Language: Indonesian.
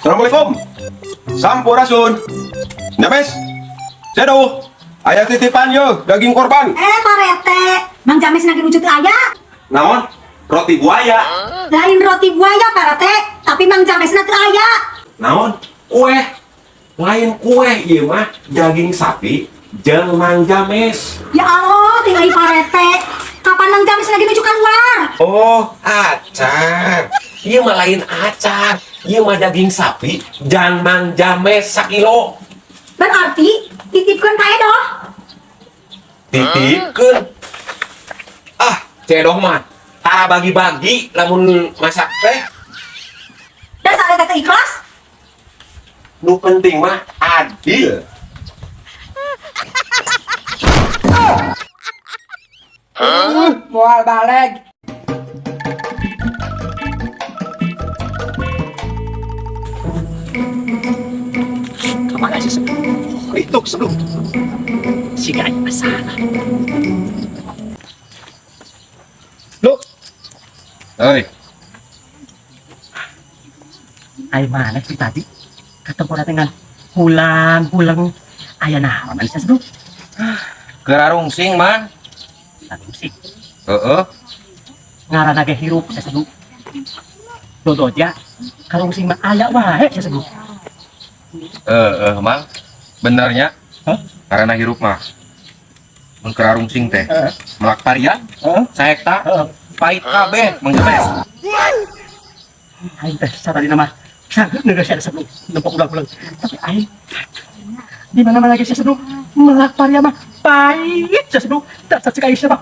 Assalamualaikum. Sampurasun. Nyames. Sedo. Ayah titipan yo daging korban. Pak Rete, Mang James lagi wujud ayah. Naon? Roti buaya. Lain roti buaya Pak Rete, tapi Mang James nanti ayah. Naon? Kue. Lain kue ieu mah daging sapi jeung Mang James. Ya Allah, tinggal Pak Rete. Kapan Mang James lagi nuju keluar? Oh, acar. Ieu mah lain acar. Ieu mah daging sapi jeung Mang James sakilo. Berarti titipkan ka Edo. Titipkeun. Ah, cedok mah tara bagi-bagi lamun masak teh. Dasar Rete ikhlas. Nu penting mah adil. Mual balik. Kemana sih sebelum? Itu sebelum. Si gaya masalah. Lu. Oi. Ay mana sih tadi? Ketemu dengan pulang ayah naon sih sebelum? Kerarung sing man. Tadi sih Heeh. ngaran ge hirup sih sebelum. Dodoja karung sing mah aya wae sih sebelum. Mang. Benernya. Hah? Karena hirup mah. Mun kerarung sing teh. Melak parian. Saekta. Pahit kabeh, Mang James. Aing teh tadi nama sangat negara sebelum nempak ulang-ulang. Tapi aing di mana lagi sih sebelum melak paria mah pahit sih sebelum tak cek aing siapa.